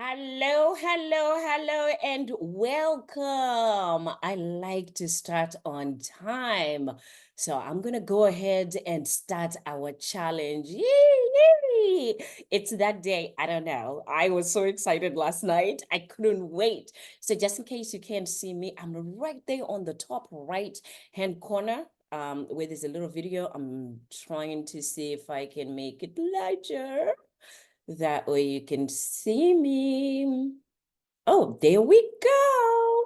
Hello, hello, hello, and welcome. I like to start on time. So I'm going to go ahead and start our challenge. Yay, yay. It's that day. I don't know. I was so excited last night. I couldn't wait. So just in case you can't see me, I'm right there on the top right hand corner. Where there's a little video. I'm trying to see if I can make it larger. That way you can see me. Oh, there we go.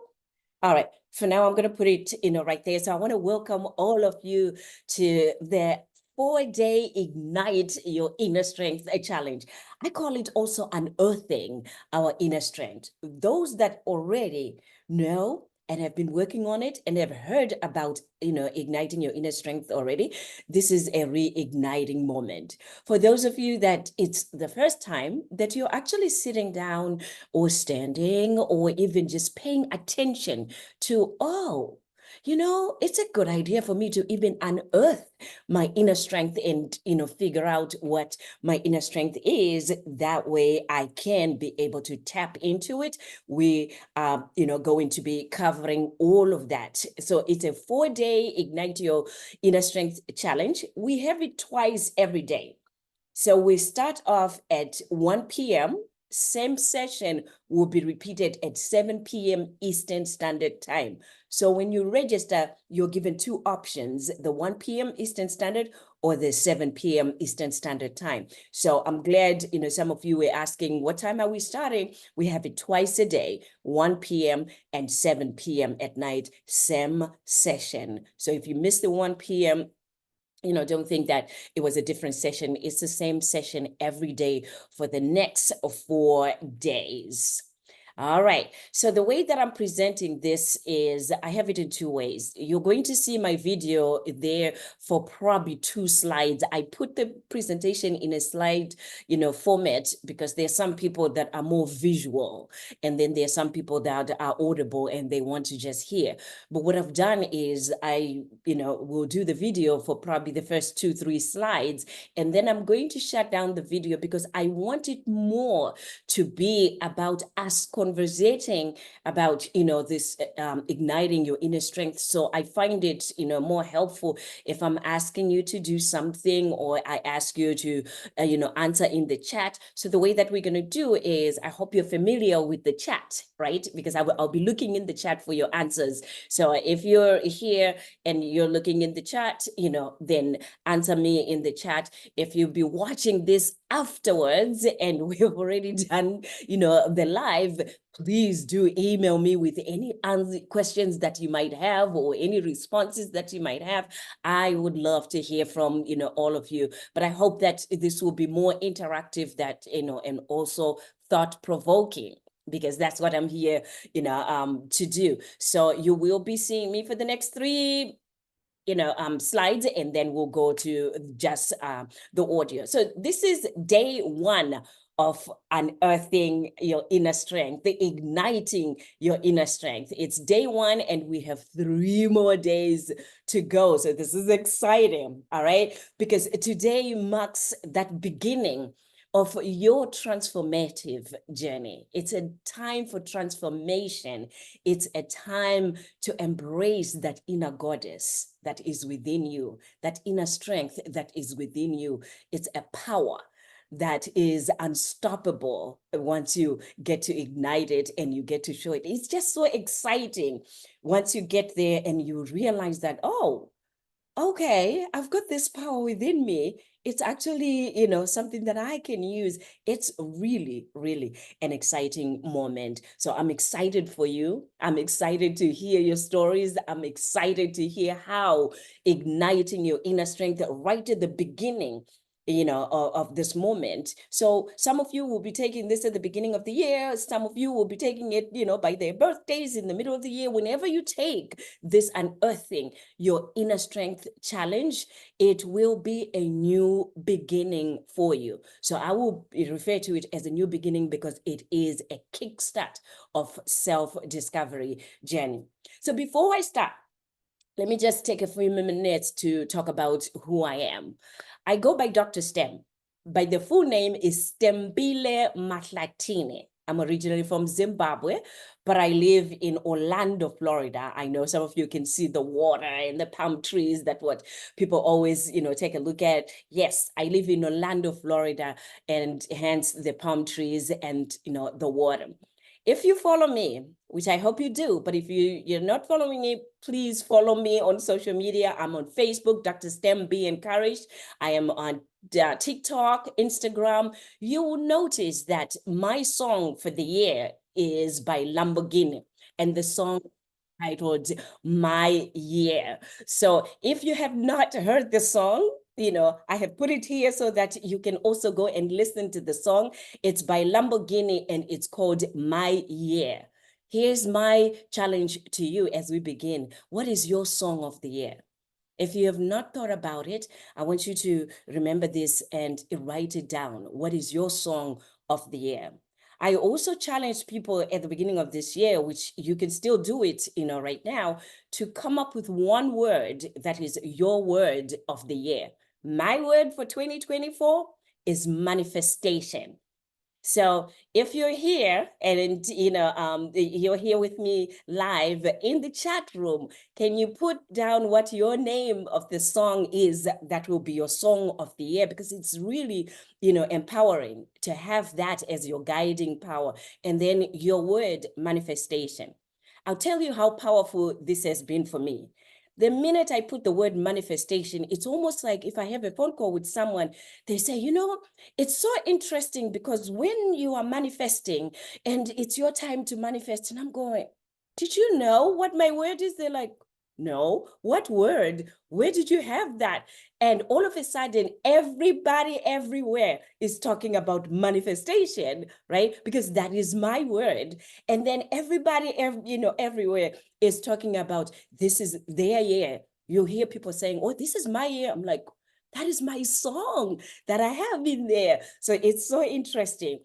All right. For now, I'm going to put it, right there. So I want to welcome all of you to the 4-day Ignite Your Inner Strength challenge. I call it also unearthing our inner strength. Those that already know and have been working on it and have heard about, igniting your inner strength already, this is a reigniting moment. For those of you that it's the first time that you're actually sitting down or standing or even just paying attention to, oh, it's a good idea for me to even unearth my inner strength and, figure out what my inner strength is. That way I can be able to tap into it. We are, going to be covering all of that. So it's a 4-day Ignite Your Inner Strength challenge. We have it twice every day. So we start off at 1 p.m. Same session will be repeated at 7 p.m. Eastern Standard Time. So when you register, you're given two options, the 1 p.m. Eastern Standard or the 7 p.m. Eastern Standard Time. So I'm glad, some of you were asking, what time are we starting? We have it twice a day, 1 p.m. and 7 p.m. at night, same session. So if you miss the 1 p.m., don't think that it was a different session. It's the same session every day for the next 4 days. All right. So the way that I'm presenting this is I have it in two ways. You're going to see my video there for probably 2 slides. I put the presentation in a slide, format because there's some people that are more visual, and then there's some people that are audible and they want to just hear. But what I've done is I, will do the video for probably the first 2-3 slides, and then I'm going to shut down the video because I want it more to be about us conversating about, this igniting your inner strength. So I find it, more helpful if I'm asking you to do something or I ask you to, answer in the chat. So the way that we're going to do is, I hope you're familiar with the chat, right? Because I'll be looking in the chat for your answers. So if you're here and you're looking in the chat, then answer me in the chat. If you'll be watching this afterwards and we've already done, the live, please do email me with any questions that you might have or any responses that you might have. I would love to hear from, all of you. But I hope that this will be more interactive, that, and also thought-provoking, because that's what I'm here, to do. So you will be seeing me for the next 3 slides, and then we'll go to just the audio. So this is day 1 of unearthing your inner strength, the igniting your inner strength. It's day 1 and we have 3 more days to go. So this is exciting, all right? Because today marks that beginning of your transformative journey. It's a time for transformation. It's a time to embrace that inner goddess that is within you, that inner strength that is within you. It's a power that is unstoppable once you get to ignite it and you get to show it. It's just so exciting once you get there and you realize that, oh, okay, I've got this power within me. It's actually, something that I can use. It's really, really an exciting moment. So I'm excited for you. I'm excited to hear your stories. I'm excited to hear how igniting your inner strength right at the beginning, of this moment. So some of you will be taking this at the beginning of the year. Some of you will be taking it, by their birthdays in the middle of the year. Whenever you take this unearthing your inner strength challenge, it will be a new beginning for you. So I will refer to it as a new beginning because it is a kickstart of self-discovery journey. So before I start, let me just take a few minutes to talk about who I am. I go by Dr. Stem, but the full name is Stembile Matlatini. I'm originally from Zimbabwe, but I live in Orlando, Florida. I know some of you can see the water and the palm trees, that what people always, take a look at. Yes, I live in Orlando, Florida, and hence the palm trees and, the water. If you follow me, which I hope you do, but if you're not following me, please follow me on social media. I'm on Facebook, Dr. STEM Be Encouraged. I am on TikTok, Instagram. You will notice that my song for the year is by Lamborghini, and the song titled My Year. So if you have not heard the song, I have put it here so that you can also go and listen to the song. It's by Lamborghini and it's called My Year. Here's my challenge to you as we begin. What is your song of the year? If you have not thought about it, I want you to remember this and write it down. What is your song of the year? I also challenged people at the beginning of this year, which you can still do it, right now, to come up with one word that is your word of the year. My word for 2024 is manifestation. So if you're here and you're here with me live in the chat room, can you put down what your name of the song is that will be your song of the year? Because it's really, empowering to have that as your guiding power. And then your word, manifestation. I'll tell you how powerful this has been for me. The minute I put the word manifestation, it's almost like if I have a phone call with someone, they say, it's so interesting because when you are manifesting and it's your time to manifest, and I'm going, did you know what my word is? They're like, no, what word? Where did you have that? And all of a sudden, everybody everywhere is talking about manifestation, right? Because that is my word. And then everybody, everywhere is talking about this is their year. You hear people saying, oh, this is my year. I'm like, that is my song that I have in there. So it's so interesting,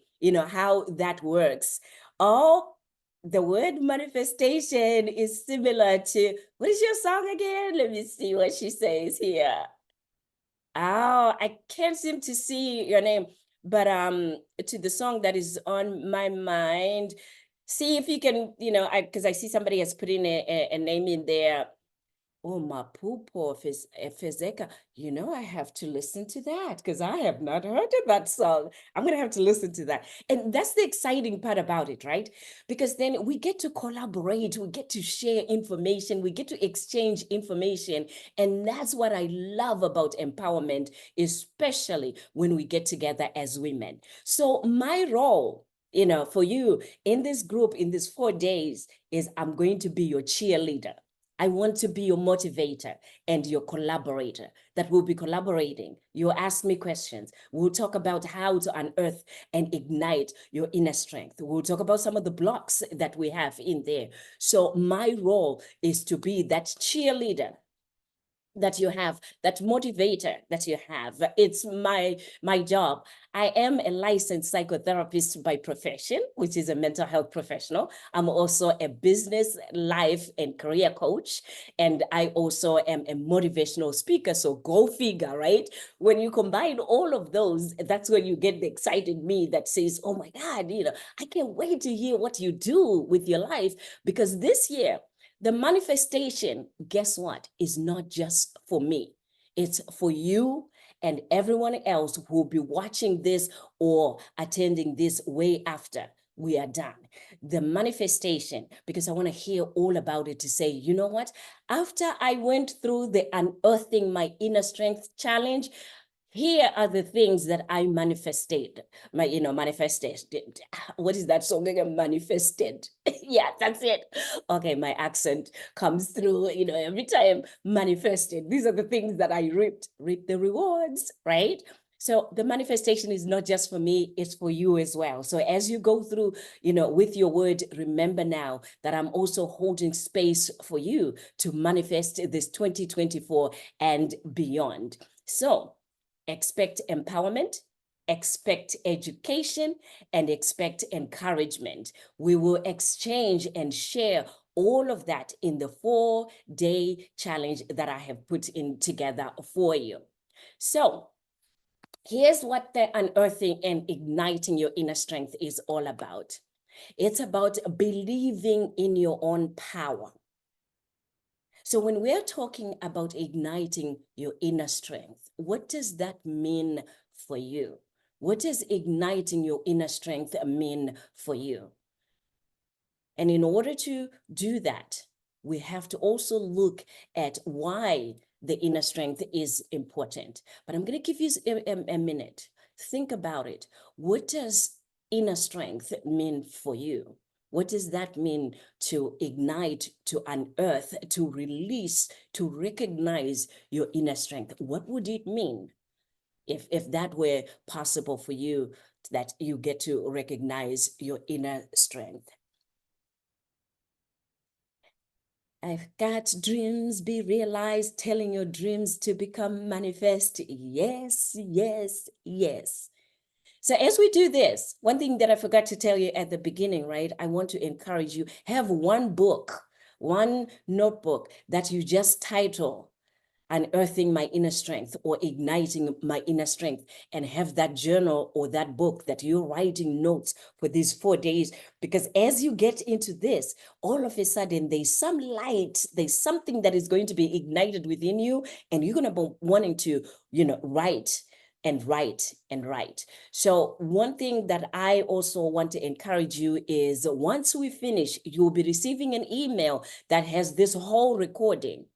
how that works. Oh, the word manifestation is similar to, what is your song again? Let me see what she says here. Oh, I can't seem to see your name, but to the song that is on my mind. See if you can, because I see somebody has put in a name in there. Oh, Mapupo Fezeka. I have to listen to that because I have not heard of that song. I'm going to have to listen to that. And that's the exciting part about it, right? Because then we get to collaborate, we get to share information, we get to exchange information. And that's what I love about empowerment, especially when we get together as women. So my role, for you in this group, in these 4 days, is I'm going to be your cheerleader. I want to be your motivator and your collaborator that will be collaborating. You'll ask me questions. We'll talk about how to unearth and ignite your inner strength. We'll talk about some of the blocks that we have in there. So my role is to be that cheerleader that you have, that motivator that you have. It's my job. I am a licensed psychotherapist by profession, which is a mental health professional. I'm also a business, life, and career coach. And I also am a motivational speaker. So go figure, right? When you combine all of those, that's when you get the excited me that says, oh my God, I can't wait to hear what you do with your life. Because this year, the manifestation, guess what, is not just for me. It's for you and everyone else who will be watching this or attending this way after we are done. The manifestation, because I want to hear all about it to say, you know what? After I went through the Unearthing My Inner Strength challenge, here are the things that I manifested. Manifested. What is that song again? Manifested. Yeah, that's it. Okay, my accent comes through, every time. Manifested. These are the things that I reap the rewards, right? So the manifestation is not just for me, it's for you as well. So as you go through, with your word, remember now that I'm also holding space for you to manifest this 2024 and beyond. So expect empowerment, expect education, and expect encouragement. We will exchange and share all of that in the 4-day challenge that I have put in together for you. So here's what the unearthing and igniting your inner strength is all about. It's about believing in your own power. So when we're talking about igniting your inner strength, what does that mean for you? What does igniting your inner strength mean for you? And in order to do that, we have to also look at why the inner strength is important. But I'm going to give you a minute. Think about it. What does inner strength mean for you? What does that mean to ignite, to unearth, to release, to recognize your inner strength? What would it mean if that were possible for you, that you get to recognize your inner strength? I've got dreams, be realized, telling your dreams to become manifest. Yes, yes, yes. So as we do this, one thing that I forgot to tell you at the beginning, right? I want to encourage you, have one book, one notebook that you just title Unearthing My Inner Strength or Igniting My Inner Strength, and have that journal or that book that you're writing notes for these 4 days. Because as you get into this, all of a sudden there's some light, there's something that is going to be ignited within you, and you're going to be wanting to, write and write and write. So one thing that I also want to encourage you is, once we finish, you'll be receiving an email that has this whole recording.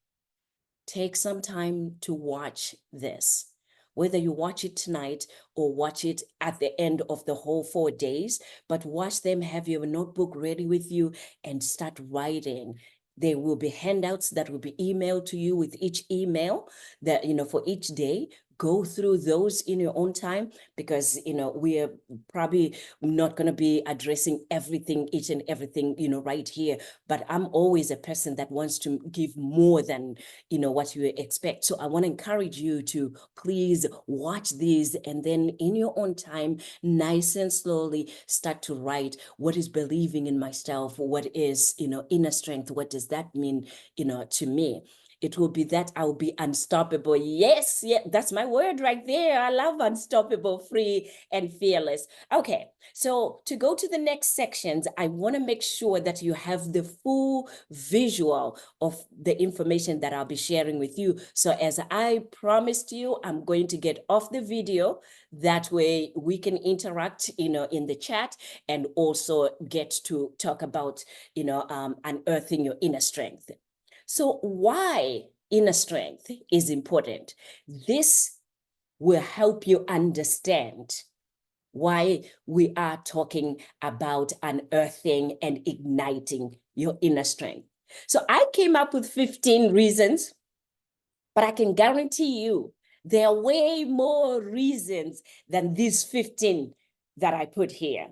Take some time to watch this. Whether you watch it tonight or watch it at the end of the whole 4 days, but watch them, have your notebook ready with you, and start writing. There will be handouts that will be emailed to you with each email that, for each day. Go through those in your own time, because, we are probably not going to be addressing everything, each and everything, right here. But I'm always a person that wants to give more than, what you expect. So I want to encourage you to please watch these, and then in your own time, nice and slowly, start to write what is believing in myself, what is, inner strength, what does that mean, to me. It will be that I'll be unstoppable. Yes, yeah, that's my word right there. I love unstoppable, free, and fearless. Okay, so to go to the next sections, I want to make sure that you have the full visual of the information that I'll be sharing with you. So as I promised you, I'm going to get off the video. That way we can interact, in the chat, and also get to talk about, unearthing your inner strength. So why inner strength is important? This will help you understand why we are talking about unearthing and igniting your inner strength. So I came up with 15 reasons, but I can guarantee you there are way more reasons than these 15 that I put here.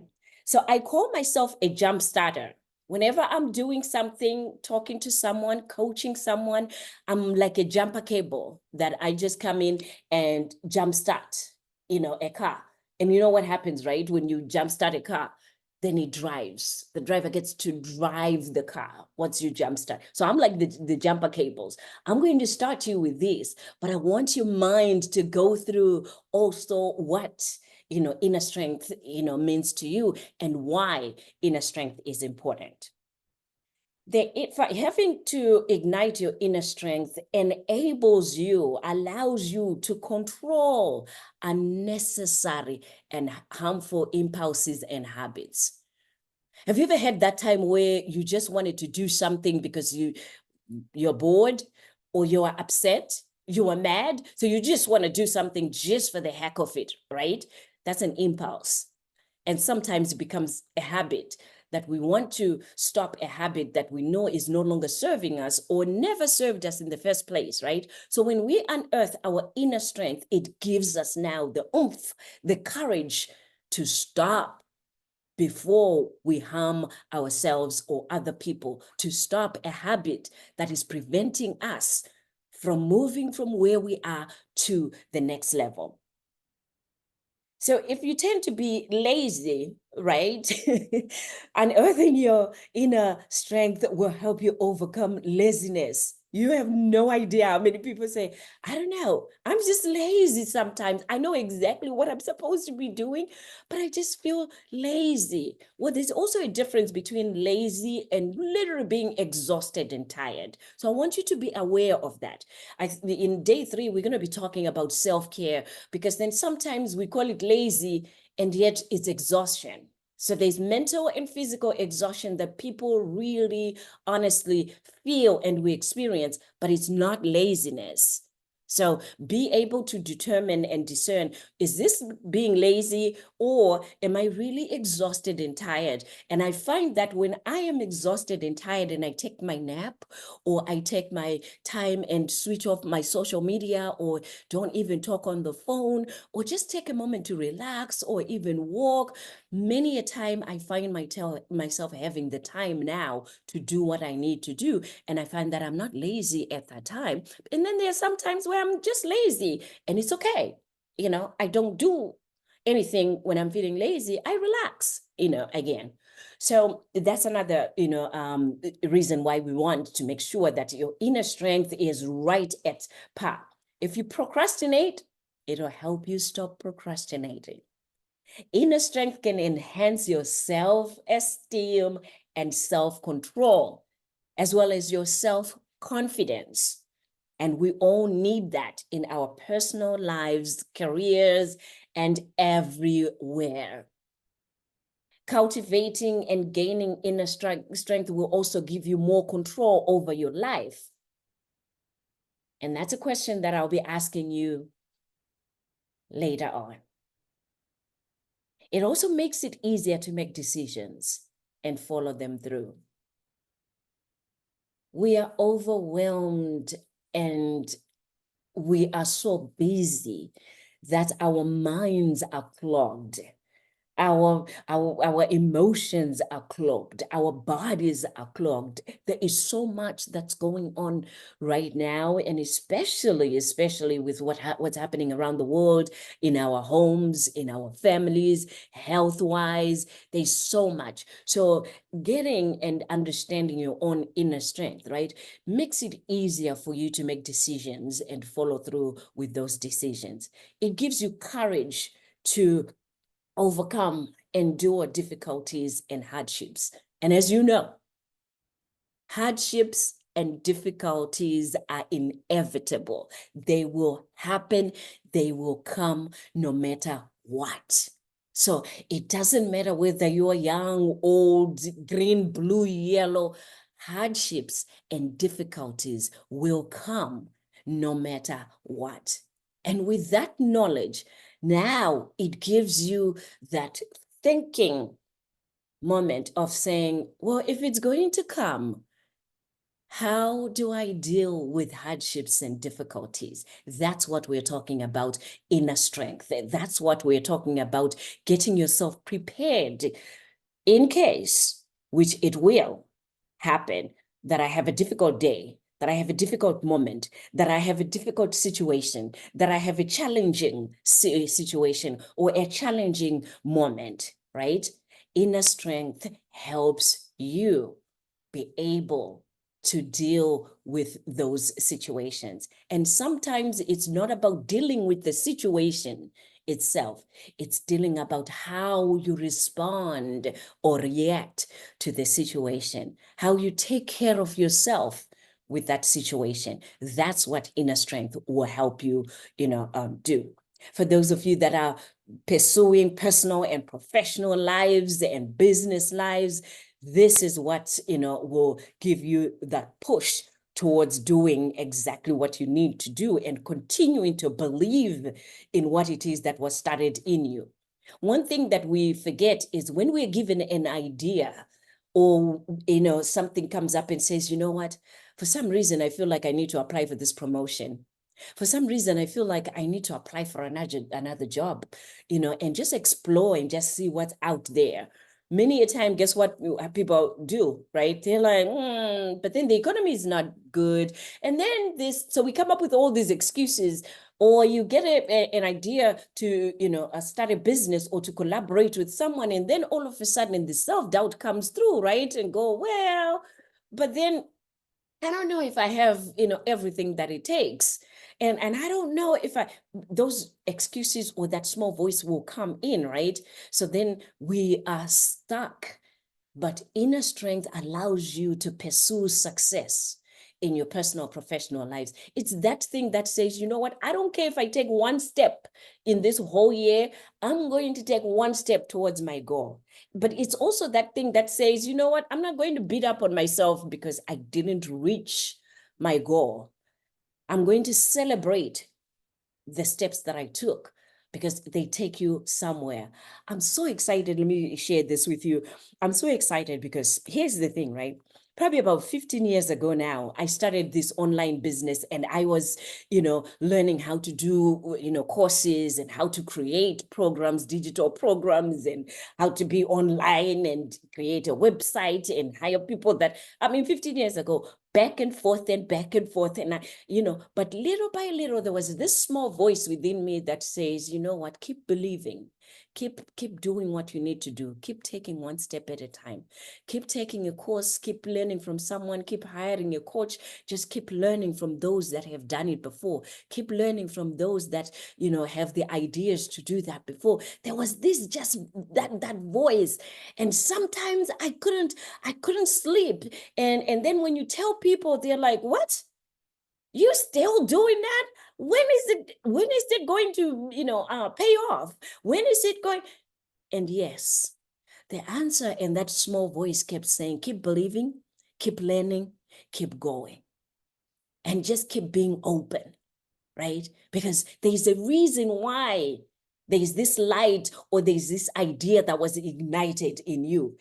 So I call myself a jump starter. Whenever I'm doing something, talking to someone, coaching someone, I'm like a jumper cable that I just come in and jumpstart, a car. And you know what happens, right? When you jumpstart a car, then it drives. The driver gets to drive the car once you jumpstart. So I'm like the jumper cables. I'm going to start you with this, but I want your mind to go through also what, inner strength, means to you, and why inner strength is important. Having to ignite your inner strength enables you, allows you to control unnecessary and harmful impulses and habits. Have you ever had that time where you just wanted to do something because you're bored, or you are upset, you are mad, so you just want to do something just for the heck of it, right? That's an impulse. And sometimes it becomes a habit, that we want to stop a habit that we know is no longer serving us or never served us in the first place, right? So when we unearth our inner strength, it gives us now the oomph, the courage to stop before we harm ourselves or other people, to stop a habit that is preventing us from moving from where we are to the next level. So if you tend to be lazy, right, unearthing your inner strength will help you overcome laziness. You have no idea how many people say, I don't know, I'm just lazy sometimes. I know exactly what I'm supposed to be doing, but I just feel lazy. Well, there's also a difference between lazy and literally being exhausted and tired. So I want you to be aware of that. In day 3, we're going to be talking about self-care, because then sometimes we call it lazy and yet it's exhaustion. So there's mental and physical exhaustion that people really honestly feel and we experience, but it's not laziness. So be able to determine and discern, is this being lazy, or am I really exhausted and tired? And I find that when I am exhausted and tired and I take my nap, or I take my time and switch off my social media, or don't even talk on the phone, or just take a moment to relax or even walk, many a time I find myself having the time now to do what I need to do. And I find that I'm not lazy at that time. And then there's some times where I'm just lazy and it's okay. I don't do anything when I'm feeling lazy. I relax, again. So that's another, reason why we want to make sure that your inner strength is right at par. If you procrastinate, it'll help you stop procrastinating. Inner strength can enhance your self-esteem and self-control, as well as your self-confidence. And we all need that in our personal lives, careers, and everywhere. Cultivating and gaining inner strength will also give you more control over your life. And that's a question that I'll be asking you later on. It also makes it easier to make decisions and follow them through. We are overwhelmed and we are so busy that our minds are clogged. Our emotions are clogged. Our bodies are clogged. There is so much that's going on right now, and especially with what's happening around the world, in our homes, in our families, health-wise. There's so much. So getting and understanding your own inner strength, right, makes it easier for you to make decisions and follow through with those decisions. It gives you courage to overcome, endure difficulties and hardships. And as you know, hardships and difficulties are inevitable. They will happen, they will come no matter what. So it doesn't matter whether you're young, old, green, blue, yellow, hardships and difficulties will come no matter what. And with that knowledge, now it gives you that thinking moment of saying, well, if it's going to come, how do I deal with hardships and difficulties? That's what we're talking about, inner strength. That's what we're talking about, getting yourself prepared in case, which it will happen, that I have a difficult day, that I have a difficult moment, that I have a difficult situation, that I have a challenging situation or a challenging moment, right? Inner strength helps you be able to deal with those situations. And sometimes it's not about dealing with the situation itself. It's dealing about how you respond or react to the situation, how you take care of yourself with that situation. That's what inner strength will help you, do. For those of you that are pursuing personal and professional lives and business lives, this is what, will give you that push towards doing exactly what you need to do and continuing to believe in what it is that was started in you. One thing that we forget is when we're given an idea, or something comes up and says, you know what, for some reason I feel like I need to apply for this promotion. For some reason I feel like I need to apply for another job, and just explore and just see what's out there. Many a time, guess what people do, right? They're like, but then the economy is not good. And then so we come up with all these excuses, or you get an idea to, start a business or to collaborate with someone. And then all of a sudden the self-doubt comes through, right? And go, well, but then I don't know if I have, everything that it takes. And I don't know if those excuses or that small voice will come in, right? So then we are stuck. But inner strength allows you to pursue success in your personal, professional lives. It's that thing that says, you know what? I don't care if I take one step in this whole year, I'm going to take one step towards my goal. But it's also that thing that says, you know what? I'm not going to beat up on myself because I didn't reach my goal. I'm going to celebrate the steps that I took because they take you somewhere. I'm so excited. Let me share this with you. I'm so excited because here's the thing, right? Probably about 15 years ago now, I started this online business and I was, learning how to do, courses and how to create programs, digital programs, and how to be online and create a website and hire people 15 years ago, back and forth and back and forth. And but little by little, there was this small voice within me that says, you know what, keep believing, keep doing what you need to do, keep taking one step at a time, keep taking a course, keep learning from someone, keep hiring a coach, just keep learning from those that have done it before, keep learning from those that have the ideas to do that before. There was this just that voice, and sometimes I couldn't sleep. And then when you tell people, they're like, what, you still doing that? When is it going to pay off? When is it going? And yes, the answer in that small voice kept saying, keep believing, keep learning, keep going, and just keep being open, right? Because there's a reason why there's this light or there's this idea that was ignited in you.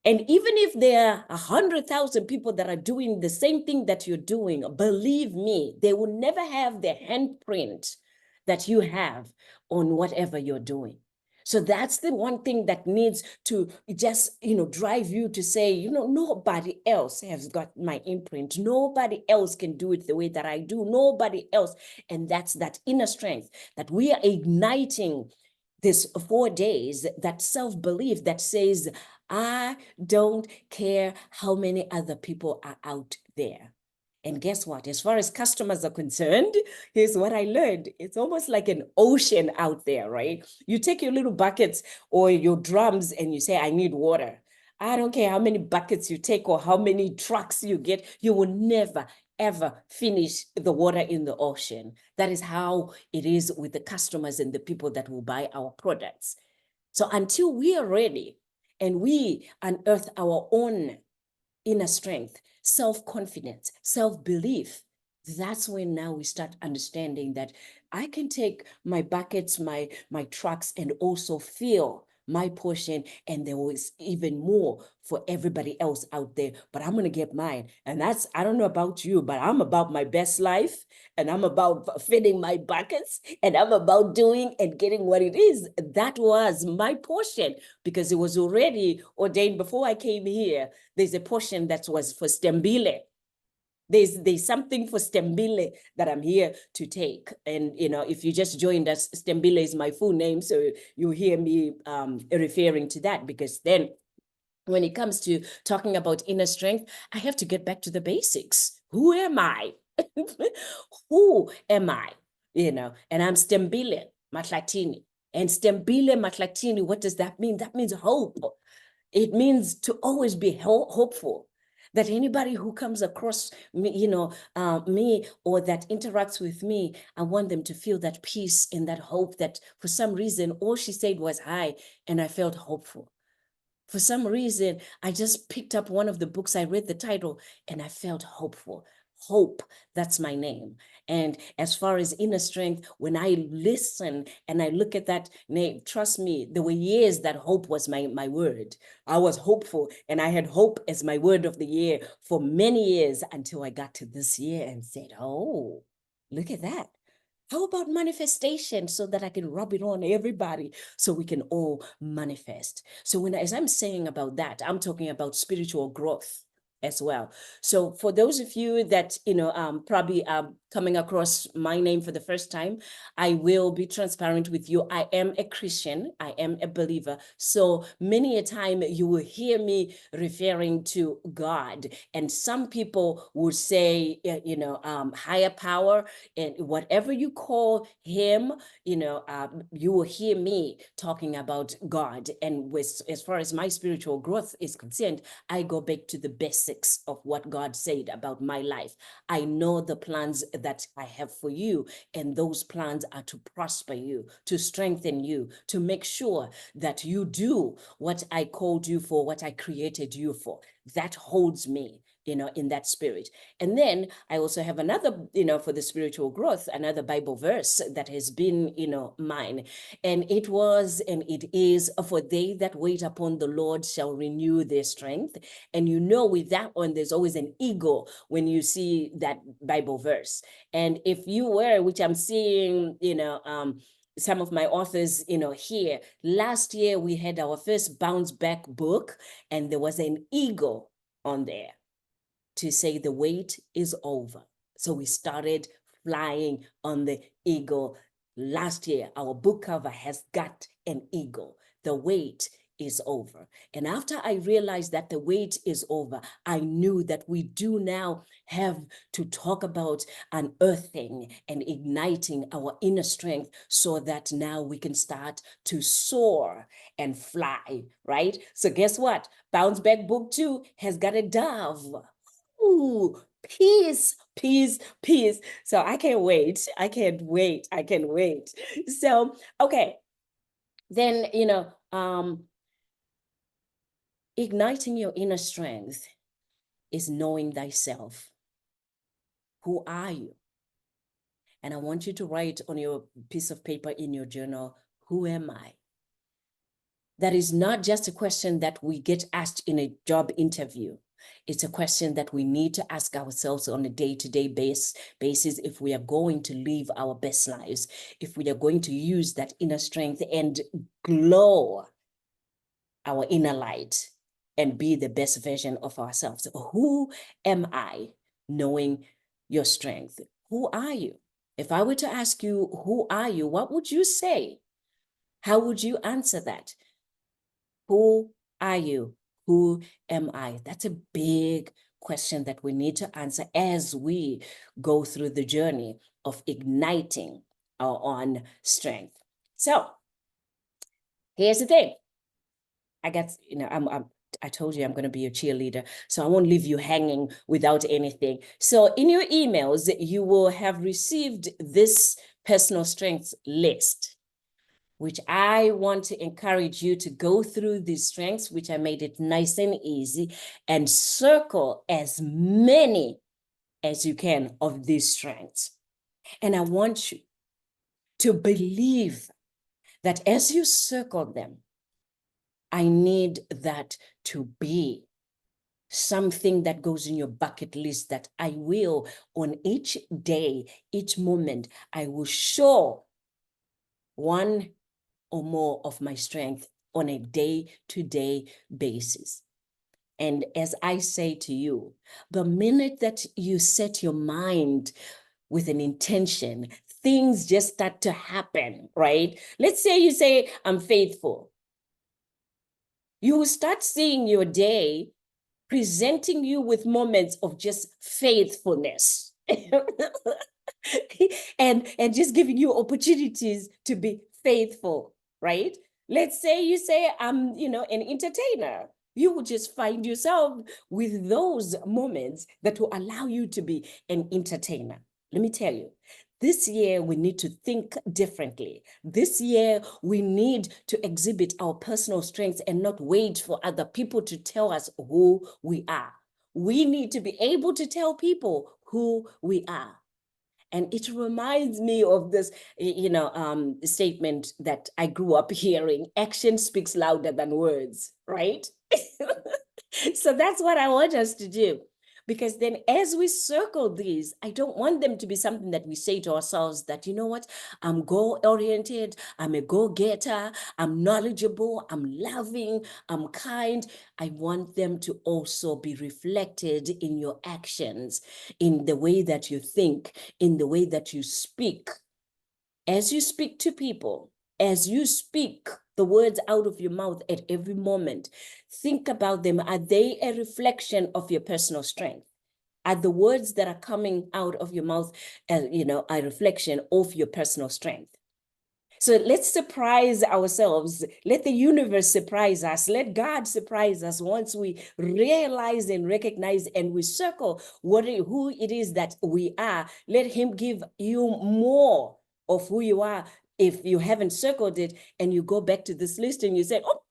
And even if there are 100,000 people that are doing the same thing that you're doing, believe me, they will never have the handprint that you have on whatever you're doing. So that's the one thing that needs to just, drive you to say, nobody else has got my imprint. Nobody else can do it the way that I do. Nobody else. And that's that inner strength that we are igniting this 4 days, that self-belief that says, I don't care how many other people are out there. And guess what? As far as customers are concerned, here's what I learned. It's almost like an ocean out there, right? You take your little buckets or your drums and you say, I need water. I don't care how many buckets you take or how many trucks you get, you will never, ever finish the water in the ocean. That is how it is with the customers and the people that will buy our products. So until we are ready and we unearth our own inner strength, self-confidence, self-belief, that's when now we start understanding that I can take my buckets, my trucks, and also fill my portion, and there was even more for everybody else out there, but I'm going to get mine. And that's, I don't know about you, but I'm about my best life, and I'm about filling my buckets, and I'm about doing and getting what it is. That was my portion because it was already ordained before I came here. There's a portion that was for Stembile. There's something for Stembile that I'm here to take. And, if you just joined us, Stembile is my full name. So you hear me referring to that, because then when it comes to talking about inner strength, I have to get back to the basics. Who am I? Who am I? And I'm Stembile Matlatini. And Stembile Matlatini, what does that mean? That means hope. It means to always be hopeful, that anybody who comes across me, me, or that interacts with me, I want them to feel that peace and that hope, that for some reason, all she said was hi, and I felt hopeful. For some reason, I just picked up one of the books, I read the title, and I felt hopeful. Hope, that's my name. And as far as inner strength, when I listen and I look at that name, trust me, there were years that hope was my word. I was hopeful, and I had hope as my word of the year for many years, until I got to this year and said, oh, look at that. How about manifestation, so that I can rub it on everybody so we can all manifest? So as I'm saying about that, I'm talking about spiritual growth. as well. So for those of you that, probably coming across my name for the first time, I will be transparent with you. I am a Christian. I am a believer. So many a time you will hear me referring to God, and some people will say, higher power, and whatever you call him, you will hear me talking about God. And as far as my spiritual growth is concerned, I go back to the basics of what God said about my life. I know the plans that I have for you, and those plans are to prosper you, to strengthen you, to make sure that you do what I called you for, what I created you for. That holds me, in that spirit. And then I also have another, for the spiritual growth, another Bible verse that has been, mine. And it was, and it is, for they that wait upon the Lord shall renew their strength. And with that one, there's always an eagle when you see that Bible verse. And if you were, which I'm seeing, some of my authors, here, last year we had our first bounce back book, and there was an eagle on there to say the wait is over. So we started flying on the eagle last year. Our book cover has got an eagle. The wait is over. And after I realized that the wait is over, I knew that we do now have to talk about unearthing and igniting our inner strength so that now we can start to soar and fly, right? So guess what? Bounce Back Book 2 has got a dove. Ooh, peace, peace, peace. So I can't wait. I can't wait. I can't wait. So, okay. Then, igniting your inner strength is knowing thyself. Who are you? And I want you to write on your piece of paper in your journal, who am I? That is not just a question that we get asked in a job interview. It's a question that we need to ask ourselves on a day-to-day basis if we are going to live our best lives, if we are going to use that inner strength and glow our inner light and be the best version of ourselves. Who am I? Knowing your strength. Who are you? If I were to ask you, who are you? What would you say? How would you answer that? Who are you? Who am I? That's a big question that we need to answer as we go through the journey of igniting our own strength. So here's the thing. I told you I'm going to be a cheerleader, so I won't leave you hanging without anything. So in your emails, you will have received this personal strengths list, which I want to encourage you to go through these strengths, which I made it nice and easy, and circle as many as you can of these strengths. And I want you to believe that as you circle them, I need that to be something that goes in your bucket list that I will, on each day, each moment, I will show one or more of my strength on a day-to-day basis. And as I say to you, the minute that you set your mind with an intention, things just start to happen, right? Let's say you say, I'm faithful. You will start seeing your day presenting you with moments of just faithfulness. and just giving you opportunities to be faithful, right? Let's say you say I'm, an entertainer. You will just find yourself with those moments that will allow you to be an entertainer. Let me tell you, this year we need to think differently. This year we need to exhibit our personal strengths and not wait for other people to tell us who we are. We need to be able to tell people who we are. And it reminds me of this, statement that I grew up hearing: action speaks louder than words, right? So that's what I want us to do. Because then as we circle these, I don't want them to be something that we say to ourselves that, you know what, I'm goal-oriented, I'm a go-getter, I'm knowledgeable, I'm loving, I'm kind. I want them to also be reflected in your actions, in the way that you think, in the way that you speak. As you speak to people, as you speak the words out of your mouth at every moment, think about them. Are they a reflection of your personal strength? Are the words that are coming out of your mouth, a reflection of your personal strength? So let's surprise ourselves. Let the universe surprise us. Let God surprise us once we realize and recognize and we circle who it is that we are. Let Him give you more of who you are. If you haven't circled it and you go back to this list and you say, oh,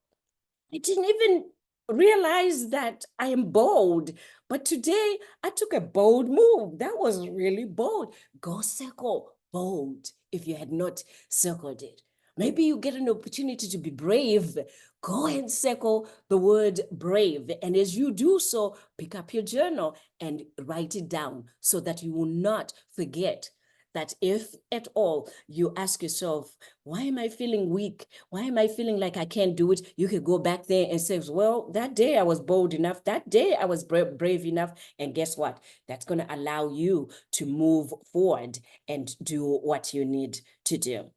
I didn't even realize that I am bold. But today I took a bold move. That was really bold. Go circle bold if you had not circled it. Maybe you get an opportunity to be brave. Go and circle the word brave. And as you do so, pick up your journal and write it down so that you will not forget that if at all you ask yourself, why am I feeling weak? Why am I feeling like I can't do it? You could go back there and say, well, that day I was bold enough. That day I was brave enough. And guess what? That's going to allow you to move forward and do what you need to do.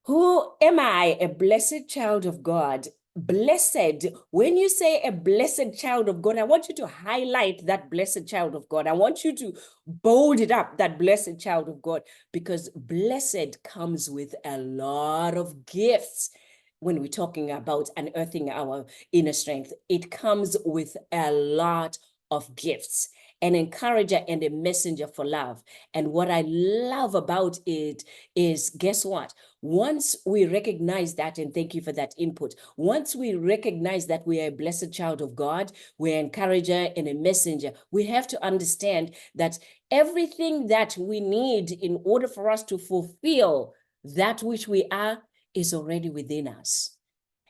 Who am I? A blessed child of God. Blessed. When you say a blessed child of God, I want you to highlight that blessed child of God. I want you to bold it up, that blessed child of God, because blessed comes with a lot of gifts. When we're talking about unearthing our inner strength, it comes with a lot of gifts, an encourager and a messenger for love. And what I love about it is, guess what? Once we recognize that, and thank you for that input, once we recognize that we are a blessed child of God, we're an encourager and a messenger, we have to understand that everything that we need in order for us to fulfill that which we are is already within us.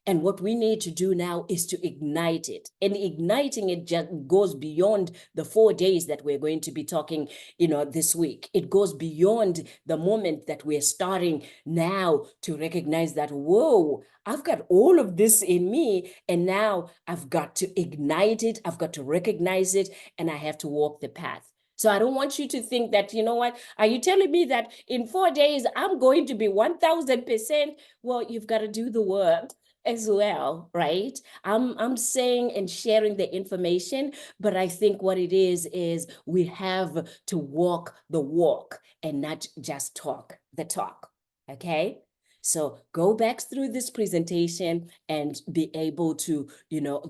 And what we need to do now is to ignite it. And igniting it just goes beyond the 4 days that we're going to be talking, this week. It goes beyond the moment that we're starting now to recognize that, whoa, I've got all of this in me. And now I've got to ignite it. I've got to recognize it. And I have to walk the path. So I don't want you to think that, you know what, are you telling me that in 4 days I'm going to be 1000%? Well, you've got to do the work as well, right? I'm saying and sharing the information, but I think what it is we have to walk the walk and not just talk the talk, okay? So go back through this presentation and be able to,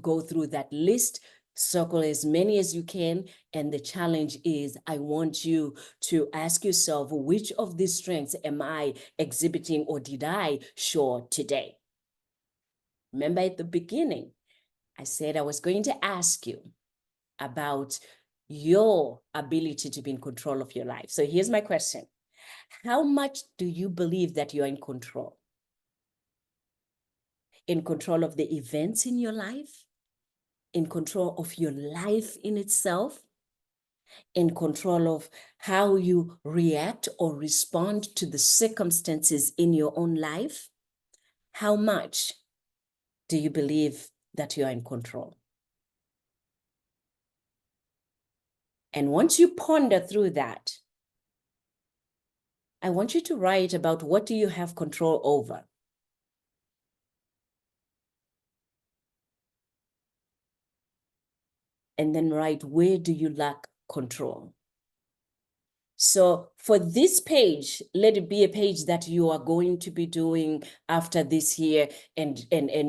go through that list, circle as many as you can. And the challenge is, I want you to ask yourself, which of these strengths am I exhibiting or did I show today? Remember at the beginning, I said I was going to ask you about your ability to be in control of your life. So here's my question. How much do you believe that you're in control? In control of the events in your life? In control of your life in itself? In control of how you react or respond to the circumstances in your own life? How much do you believe that you are in control? And once you ponder through that, I want you to write about what do you have control over. And then write, where do you lack control? So for this page, let it be a page that you are going to be doing after this year and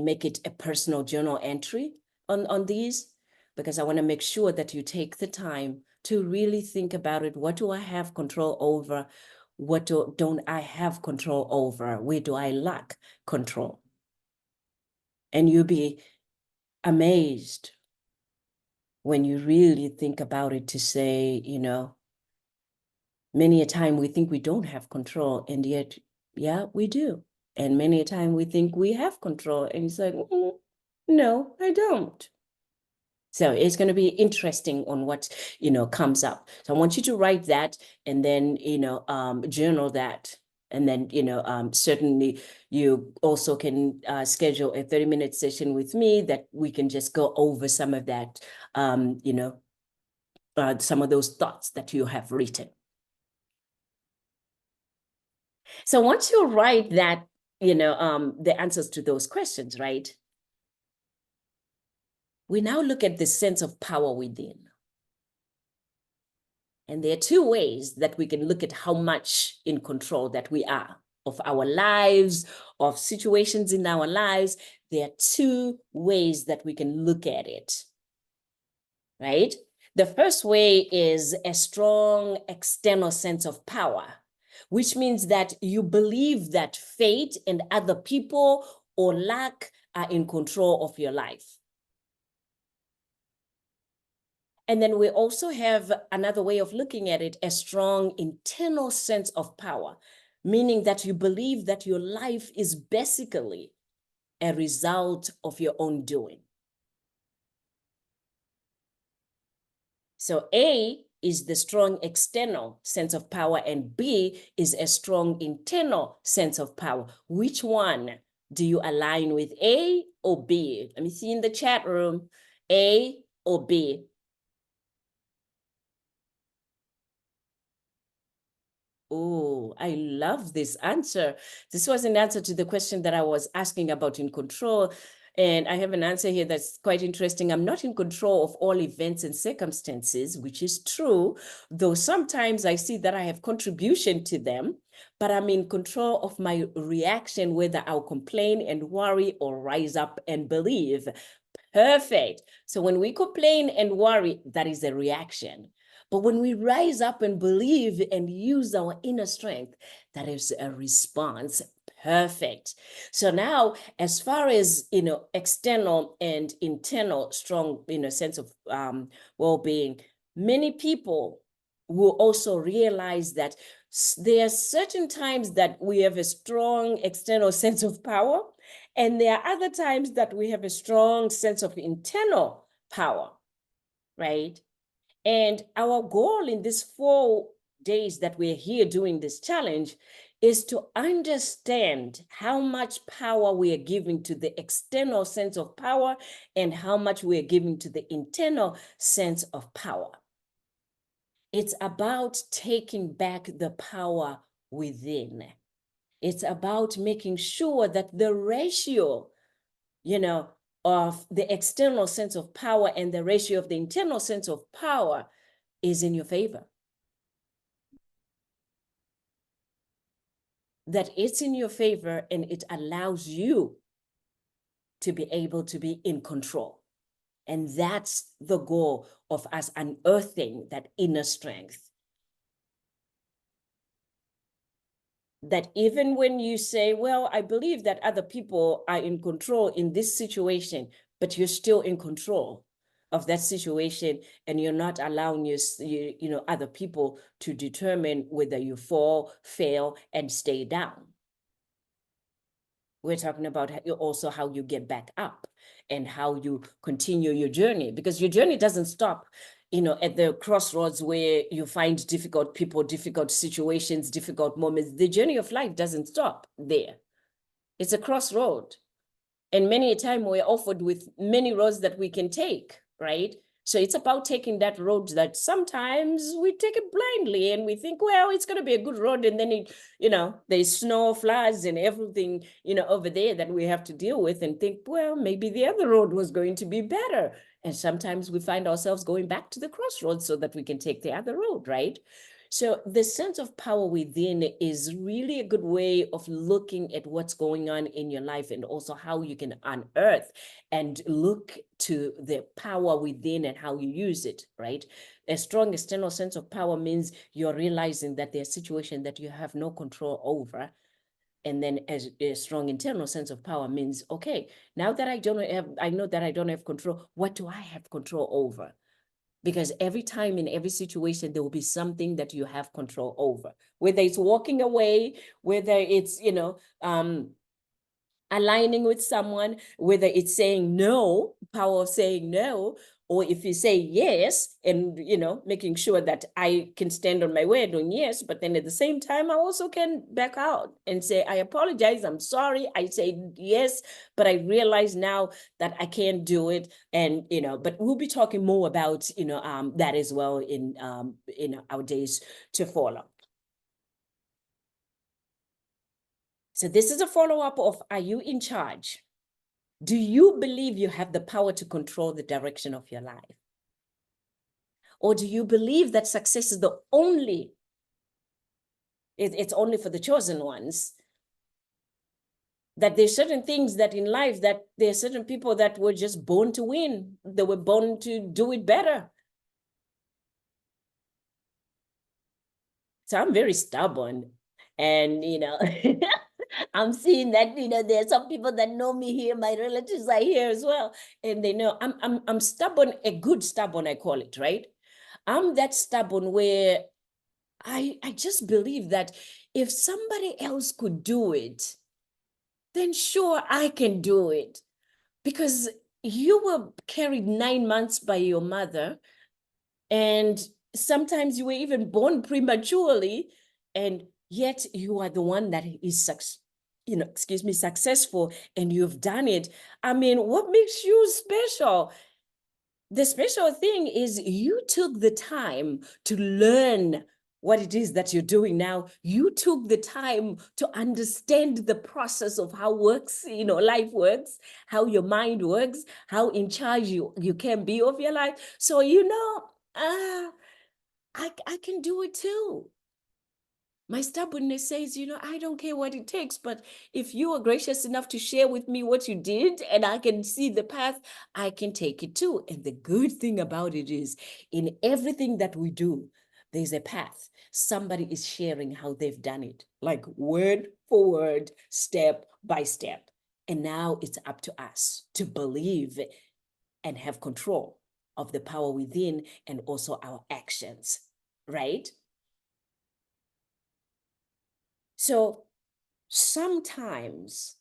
make it a personal journal entry on these, because I want to make sure that you take the time to really think about it. What do I have control over? What don't I have control over? Where do I lack control? And you'll be amazed when you really think about it to say, many a time we think we don't have control, and yet, yeah, we do. And many a time we think we have control, and it's like, no, I don't. So it's going to be interesting on what, comes up. So I want you to write that and then, journal that. And then, certainly you also can schedule a 30-minute session with me that we can just go over some of that, some of those thoughts that you have written. So once you write that, the answers to those questions, right? We now look at the sense of power within. And there are two ways that we can look at how much in control that we are of our lives, of situations in our lives. There are two ways that we can look at it, right? The first way is a strong external sense of power, which means that you believe that fate and other people or luck are in control of your life. And then we also have another way of looking at it, a strong internal sense of power, meaning that you believe that your life is basically a result of your own doing. So A is the strong external sense of power, and B is a strong internal sense of power. Which one do you align with, A or B? Let me see in the chat room, A or B? Oh, I love this answer. This was an answer to the question that I was asking about in control. And I have an answer here that's quite interesting. I'm not in control of all events and circumstances, which is true, though sometimes I see that I have contribution to them, but I'm in control of my reaction, whether I'll complain and worry or rise up and believe. Perfect. So when we complain and worry, that is a reaction. But when we rise up and believe and use our inner strength, that is a response. Perfect. So now, as far as, external and internal strong, sense of well-being, many people will also realize that there are certain times that we have a strong external sense of power, and there are other times that we have a strong sense of internal power, right? And our goal in these 4 days that we're here doing this challenge is to understand how much power we are giving to the external sense of power and how much we are giving to the internal sense of power. It's about taking back the power within. It's about making sure that the ratio, of the external sense of power and the ratio of the internal sense of power is in your favor. That it's in your favor and it allows you to be able to be in control. And that's the goal of us unearthing that inner strength. That even when you say, well, I believe that other people are in control in this situation, but you're still in control of that situation, and you're not allowing other people to determine whether you fall, fail, and stay down. We're talking about also how you get back up and how you continue your journey, because your journey doesn't stop, at the crossroads where you find difficult people, difficult situations, difficult moments. The journey of life doesn't stop there. It's a crossroad. And many a time we're offered with many roads that we can take, right? So it's about taking that road that sometimes we take it blindly and we think, well, it's going to be a good road. And then, there's snow, floods and everything, over there that we have to deal with, and think, well, maybe the other road was going to be better. And sometimes we find ourselves going back to the crossroads so that we can take the other road, right? So the sense of power within is really a good way of looking at what's going on in your life, and also how you can unearth and look to the power within and how you use it, right? A strong external sense of power means you're realizing that there's a situation that you have no control over. And then as a strong internal sense of power means, okay, now that I know that I don't have control, what do I have control over? Because every time in every situation, there will be something that you have control over, whether it's walking away, whether it's, aligning with someone, whether it's saying no, power of saying no, Or if you say yes, and making sure that I can stand on my word on yes, but then at the same time, I also can back out and say, I apologize, I'm sorry, I say yes, but I realize now that I can't do it. And but we'll be talking more about that as well in our days to follow. So this is a follow-up of, are you in charge? Do you believe you have the power to control the direction of your life? Or do you believe that success is it's only for the chosen ones? That there's certain things that in life, that there are certain people that were just born to win. They were born to do it better. So I'm very stubborn. And, I'm seeing that, there are some people that know me here, my relatives are here as well. And they know I'm stubborn, a good stubborn, I call it, right? I'm that stubborn where I just believe that if somebody else could do it, then sure, I can do it. Because you were carried 9 months by your mother, and sometimes you were even born prematurely, and yet you are the one that is successful, and you've done it. I mean, what makes you special? The special thing is you took the time to learn what it is that you're doing now. You took the time to understand the process of how life works, how your mind works, how in charge you can be of your life. So, I can do it too. My stubbornness says, I don't care what it takes, but if you are gracious enough to share with me what you did and I can see the path, I can take it too. And the good thing about it is, in everything that we do, there's a path. Somebody is sharing how they've done it, like word for word, step by step. And now it's up to us to believe and have control of the power within, and also our actions, right? So sometimes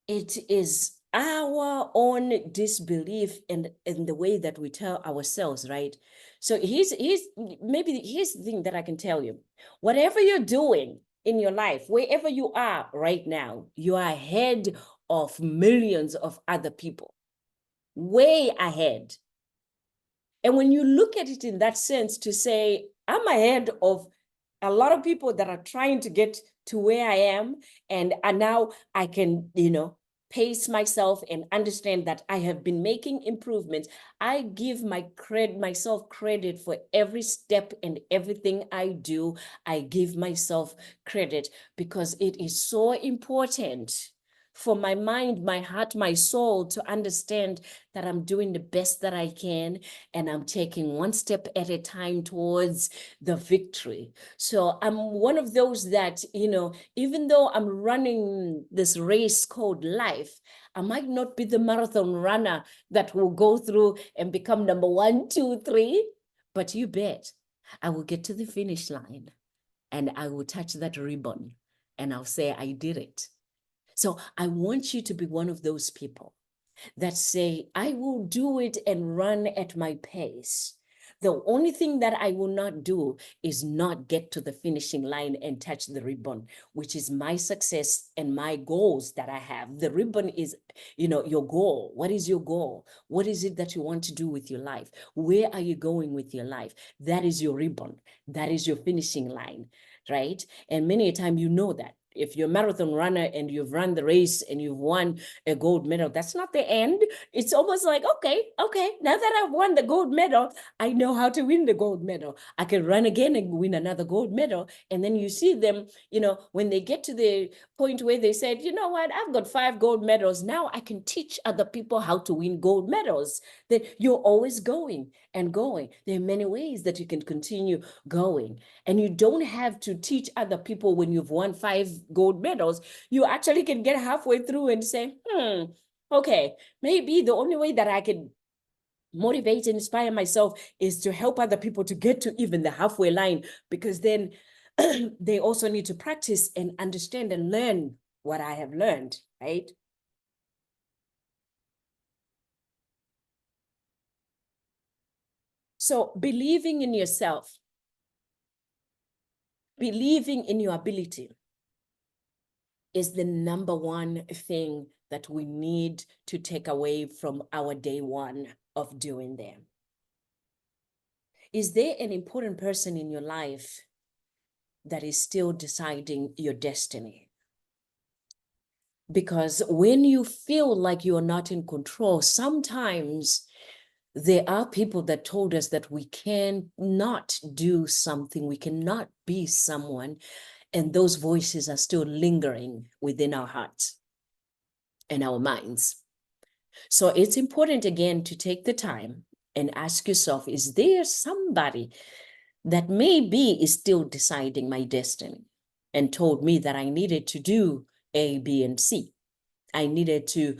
it is our own disbelief in the way that we tell ourselves, right? So here's the thing that I can tell you. Whatever you're doing in your life, wherever you are right now, you are ahead of millions of other people, way ahead. And when you look at it in that sense, to say, I'm ahead of a lot of people that are trying to get to where I am, and now I can, pace myself and understand that I have been making improvements. I give myself credit for every step and everything I do. I give myself credit because it is so important for my mind, my heart, my soul to understand that I'm doing the best that I can, and I'm taking one step at a time towards the victory. So I'm one of those that, even though I'm running this race called life, I might not be the marathon runner that will go through and become number 1, 2, 3, but you bet I will get to the finish line and I will touch that ribbon and I'll say, I did it. So I want you to be one of those people that say, I will do it and run at my pace. The only thing that I will not do is not get to the finishing line and touch the ribbon, which is my success and my goals that I have. The ribbon is, your goal. What is your goal? What is it that you want to do with your life? Where are you going with your life? That is your ribbon. That is your finishing line, right? And many a time you know that. If you're a marathon runner and you've run the race and you've won a gold medal, that's not the end. It's almost like, okay, now that I've won the gold medal, I know how to win the gold medal. I can run again and win another gold medal. And then you see them, when they get to the point where they said, you know what, I've got 5 gold medals. Now I can teach other people how to win gold medals. That you're always going and going. There are many ways that you can continue going. And you don't have to teach other people when you've won 5 gold medals. You actually can get halfway through and say, okay, maybe the only way that I can motivate and inspire myself is to help other people to get to even the halfway line, because then they also need to practice and understand and learn what I have learned, right? So believing in yourself, believing in your ability is the number one thing that we need to take away from our day one of doing them. Is there an important person in your life that is still deciding your destiny? Because when you feel like you're not in control, sometimes there are people that told us that we cannot do something, we cannot be someone, and those voices are still lingering within our hearts and our minds. So it's important again to take the time and ask yourself, is there somebody that maybe is still deciding my destiny and told me that I needed to do A, B, and C? I needed to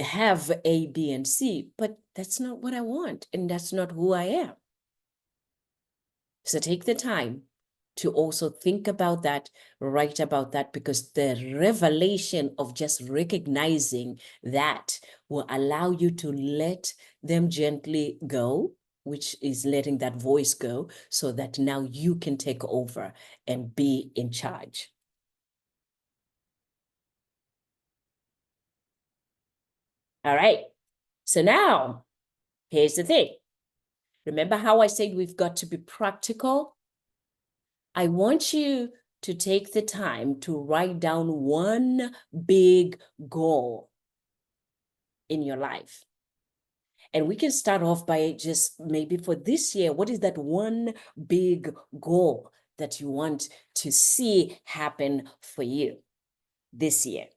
have A, B, and C, but that's not what I want, and that's not who I am. So take the time to also think about that, write about that, because the revelation of just recognizing that will allow you to let them gently go, which is letting that voice go, so that now you can take over and be in charge. All right. So now, here's the thing. Remember how I said we've got to be practical? I want you to take the time to write down one big goal in your life. And we can start off by just maybe for this year, what is that one big goal that you want to see happen for you this year?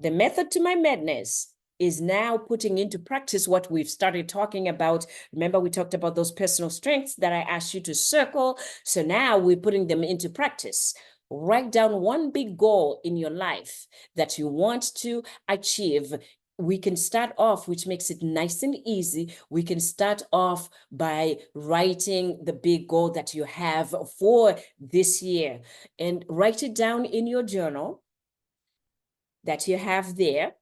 The method to my madness is now putting into practice what we've started talking about. Remember, we talked about those personal strengths that I asked you to circle. So now we're putting them into practice. Write down one big goal in your life that you want to achieve. We can start off, which makes it nice and easy. We can start off by writing the big goal that you have for this year and write it down in your journal that you have there,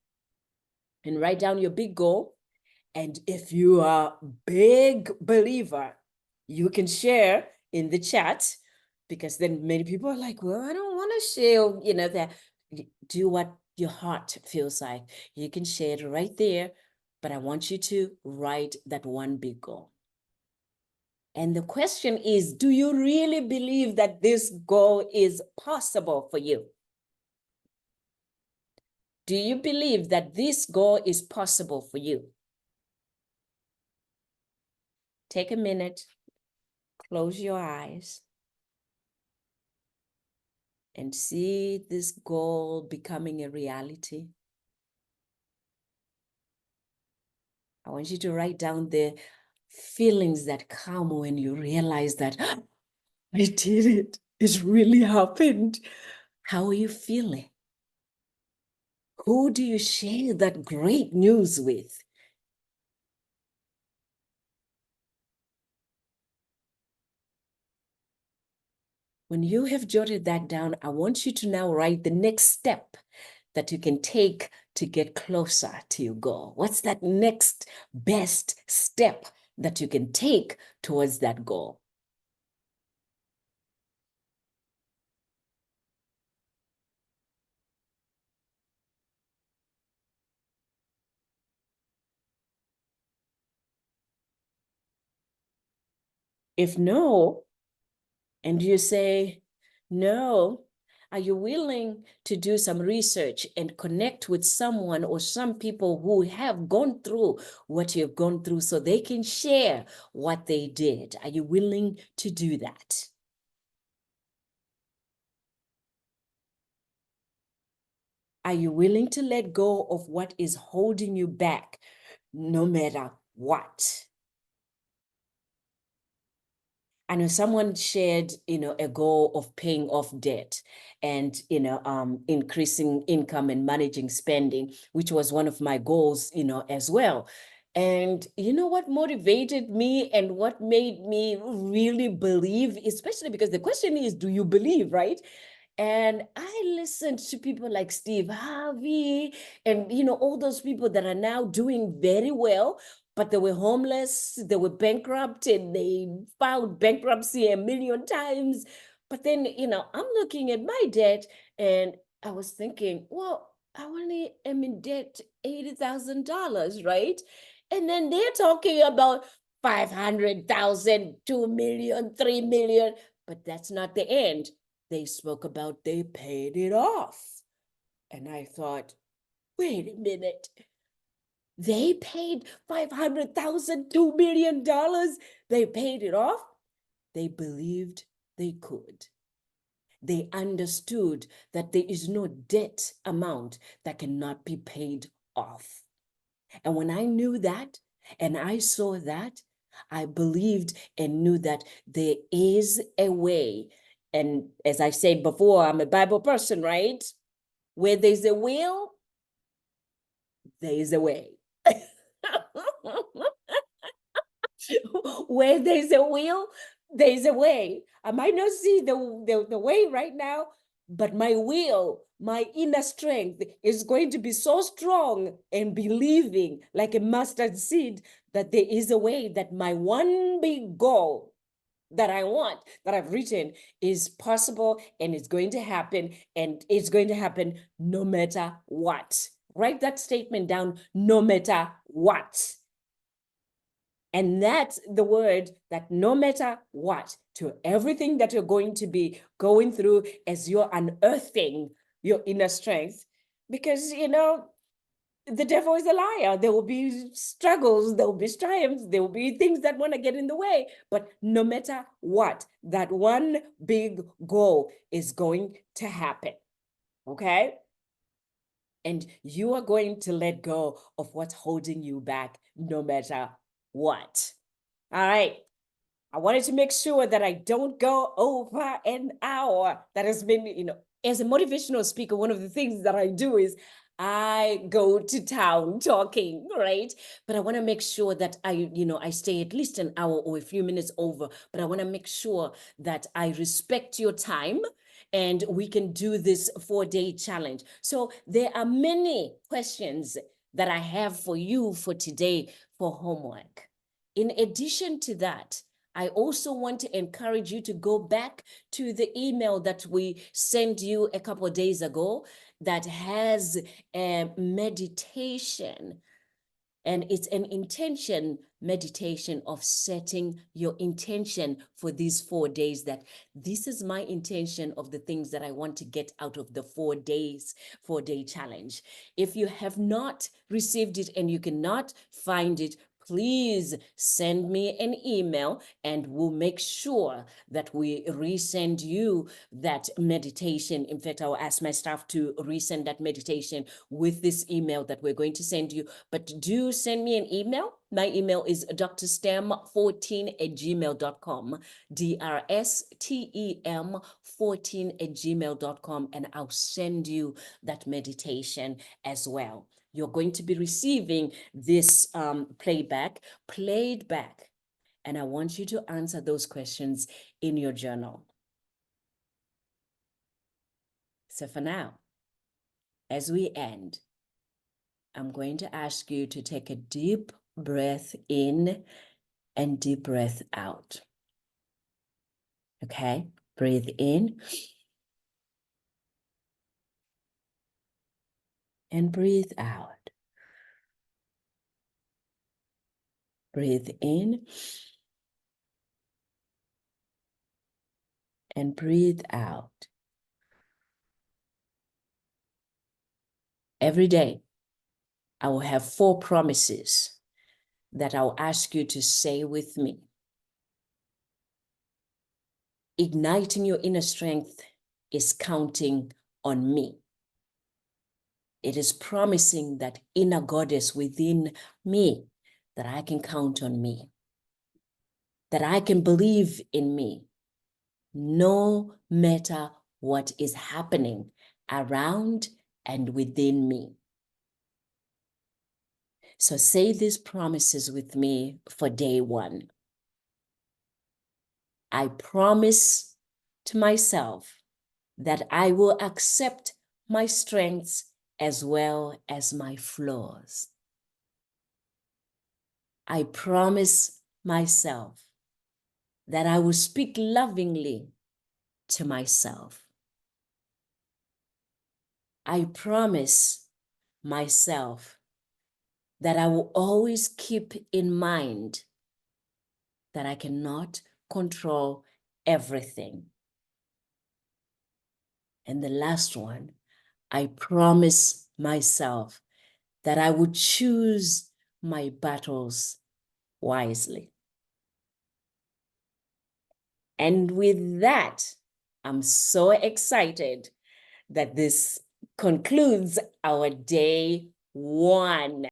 and write down your big goal. And if you are a big believer, you can share in the chat, because then many people are like, well, I don't want to share, that. Do what your heart feels like. You can share it right there, but I want you to write that one big goal. And the question is, do you really believe that this goal is possible for you? Do you believe that this goal is possible for you? Take a minute, close your eyes, and see this goal becoming a reality. I want you to write down the feelings that come when you realize that I did it. It really happened. How are you feeling? Who do you share that great news with? When you have jotted that down, I want you to now write the next step that you can take to get closer to your goal. What's that next best step that you can take towards that goal? If no, and you say no, are you willing to do some research and connect with someone or some people who have gone through what you've gone through so they can share what they did? Are you willing to do that? Are you willing to let go of what is holding you back, no matter what? I know someone shared, a goal of paying off debt and, increasing income and managing spending, which was one of my goals, as well. And you know what motivated me and what made me really believe, especially because the question is, do you believe, right? And I listened to people like Steve Harvey and, all those people that are now doing very well, but they were homeless, they were bankrupt, and they filed bankruptcy a million times. But then, I'm looking at my debt and I was thinking, well, I only am in debt $80,000, right? And then they're talking about 500,000, 2 million, 3 million, but that's not the end. They spoke about they paid it off. And I thought, wait a minute. They paid 500,000, $2 million. They paid it off. They believed they could. They understood that there is no debt amount that cannot be paid off. And when I knew that and I saw that, I believed and knew that there is a way. And as I said before, I'm a Bible person, right? Where there's a will, there is a way. Where there's a will, there's a way. I might not see the way right now, but my will, my inner strength is going to be so strong and believing like a mustard seed that there is a way, that my one big goal that I want, that I've written, is possible and it's going to happen, and it's going to happen no matter what. Write that statement down, no matter what. And that's the word, that no matter what, to everything that you're going to be going through as you're unearthing your inner strength. Because, the devil is a liar. There will be struggles, there will be triumphs, there will be things that want to get in the way. But no matter what, that one big goal is going to happen. Okay? And you are going to let go of what's holding you back no matter what. All right. I wanted to make sure that I don't go over an hour. That has been, as a motivational speaker, one of the things that I do is I go to town talking, right? But I want to make sure that I stay at least an hour or a few minutes over, but I want to make sure that I respect your time and we can do this 4-day challenge. So there are many questions that I have for you for today for homework. In addition to that, I also want to encourage you to go back to the email that we sent you a couple of days ago that has a meditation. And it's an intention meditation of setting your intention for these 4 days, that this is my intention of the things that I want to get out of the 4-day challenge. If you have not received it and you cannot find it, please send me an email and we'll make sure that we resend you that meditation. In fact, I'll ask my staff to resend that meditation with this email that we're going to send you. But do send me an email. My email is drstem14@gmail.com, DRSTEM14@gmail.com, and I'll send you that meditation as well. You're going to be receiving this played back, and I want you to answer those questions in your journal. So for now, as we end, I'm going to ask you to take a deep breath in and deep breath out. Okay, breathe in and breathe out. Breathe in and breathe out. Every day, I will have 4 promises that I'll ask you to say with me. Igniting your inner strength is counting on me. It is promising that inner goddess within me, that I can count on me, that I can believe in me, no matter what is happening around and within me. So say these promises with me for day 1. I promise to myself that I will accept my strengths as well as my flaws. I promise myself that I will speak lovingly to myself. I promise myself that I will always keep in mind that I cannot control everything. And the last one, I promise myself that I would choose my battles wisely. And with that, I'm so excited that this concludes our day 1.